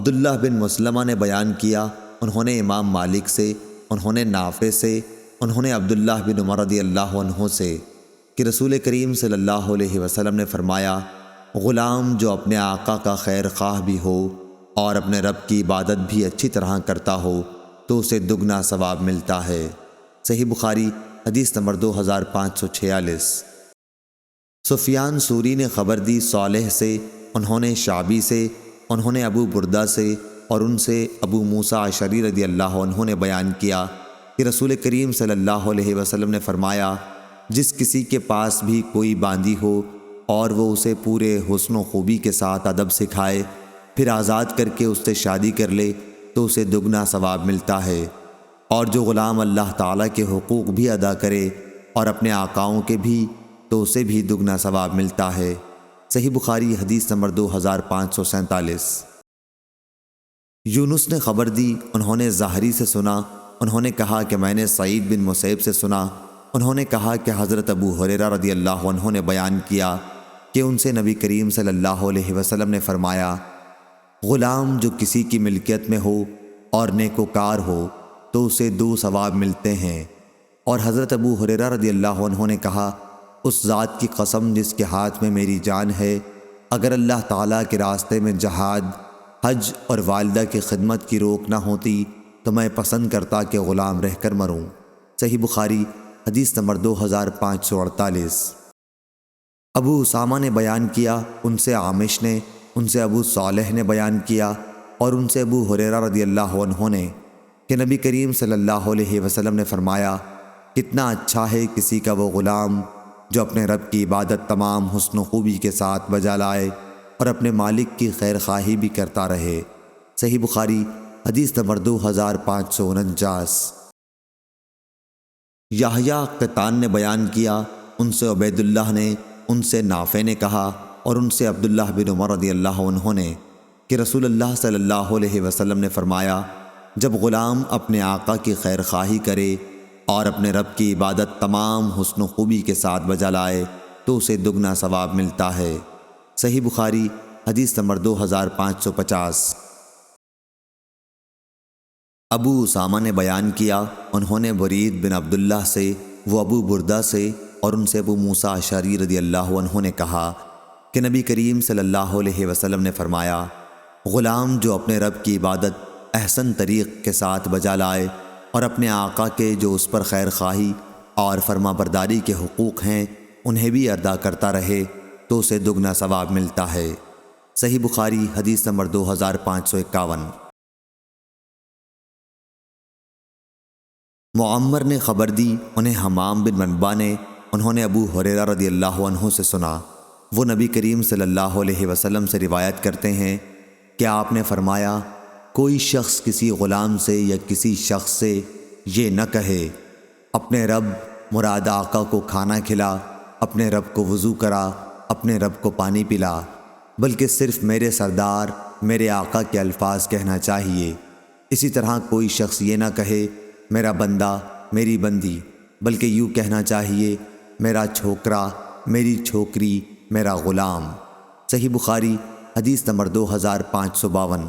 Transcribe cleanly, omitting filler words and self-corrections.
عبداللہ بن مسلمہ نے بیان کیا، انہوں نے امام مالک سے، انہوں نے نافع سے، انہوں نے عبداللہ بن عمر رضی اللہ عنہ سے کہ رسول کریم صلی اللہ علیہ وسلم نے فرمایا، غلام جو اپنے آقا کا خیر خواہ بھی ہو اور اپنے رب کی عبادت بھی اچھی طرح کرتا ہو تو اسے دگنا ثواب ملتا ہے۔ صحیح بخاری حدیث نمبر 2546۔ سفیان ثوری نے خبر دی صالح سے، انہوں نے شعبی سے، انہوں نے ابو بردہ سے اور ان سے ابو موسیٰ اشعری رضی اللہ عنہ نے بیان کیا کہ رسول کریم صلی اللہ علیہ وسلم نے فرمایا، جس کسی کے پاس بھی کوئی باندی ہو اور وہ اسے پورے حسن و خوبی کے ساتھ ادب سکھائے، پھر آزاد کر کے اس سے شادی کر لے تو اسے دگنا ثواب ملتا ہے، اور جو غلام اللہ تعالیٰ کے حقوق بھی ادا کرے اور اپنے آقاؤں کے بھی تو اسے بھی دگنا ثواب ملتا ہے۔ صحیح بخاری حدیث نمبر 2547۔ یونس نے خبر دی، انہوں نے زہری سے سنا، انہوں نے کہا کہ میں نے سعید بن مسیب سے سنا، انہوں نے کہا کہ حضرت ابو ہریرہ رضی اللہ عنہ نے بیان کیا کہ ان سے نبی کریم صلی اللہ علیہ وسلم نے فرمایا، غلام جو کسی کی ملکیت میں ہو اور نیکوکار ہو تو اسے 2 ثواب ملتے ہیں۔ اور حضرت ابو ہریرہ رضی اللہ عنہ نے کہا، اس ذات کی قسم جس کے ہاتھ میں میری جان ہے، اگر اللہ تعالیٰ کے راستے میں جہاد، حج اور والدہ کی خدمت کی روک نہ ہوتی تو میں پسند کرتا کہ غلام رہ کر مروں۔ صحیح بخاری حدیث نمبر 2548۔ ابو اسامہ نے بیان کیا، ان سے عامش نے، ان سے ابو صالح نے بیان کیا اور ان سے ابو ہریرہ رضی اللہ عنہ نے کہ نبی کریم صلی اللہ علیہ وسلم نے فرمایا، کتنا اچھا ہے کسی کا وہ غلام جو اپنے رب کی عبادت تمام حسن و خوبی کے ساتھ بجا لائے اور اپنے مالک کی خیر خواہی بھی کرتا رہے۔ صحیح بخاری حدیث نمبر 2549۔ یحییٰ قطان نے بیان کیا، ان سے عبید اللہ نے، ان سے نافع نے کہا اور ان سے عبداللہ بن عمر رضی اللہ عنہ نے کہ رسول اللہ صلی اللہ علیہ وسلم نے فرمایا، جب غلام اپنے آقا کی خیر خواہی کرے اور اپنے رب کی عبادت تمام حسن و خوبی کے ساتھ بجا لائے تو اسے دگنا ثواب ملتا ہے۔ صحیح بخاری حدیث نمبر 2550۔ ابو اسامہ نے بیان کیا، انہوں نے برید بن عبداللہ سے، وہ ابو بردہ سے اور ان سے ابو موسیٰ اشعری رضی اللہ عنہ نے کہا کہ نبی کریم صلی اللہ علیہ وسلم نے فرمایا، غلام جو اپنے رب کی عبادت احسن طریق کے ساتھ بجا لائے اور اپنے آقا کے جو اس پر خیر خواہی اور فرما برداری کے حقوق ہیں انہیں بھی ادا کرتا رہے تو اسے دگنا ثواب ملتا ہے۔ صحیح بخاری حدیث نمبر 2551۔ معمر نے خبر دی، انہیں حمام بن منبع نے، انہوں نے ابو ہریرہ رضی اللہ عنہ سے سنا، وہ نبی کریم صلی اللہ علیہ وسلم سے روایت کرتے ہیں کہ آپ نے فرمایا، کوئی شخص کسی غلام سے یا کسی شخص سے یہ نہ کہے، اپنے رب مراد آقا کو کھانا کھلا، اپنے رب کو وضو کرا، اپنے رب کو پانی پلا، بلکہ صرف میرے سردار میرے آقا کے الفاظ کہنا چاہیے۔ اسی طرح کوئی شخص یہ نہ کہے میرا بندہ، میری بندی، بلکہ یوں کہنا چاہیے میرا چھوکرا، میری چھوکری، میرا غلام۔ صحیح بخاری حدیث نمبر 2552۔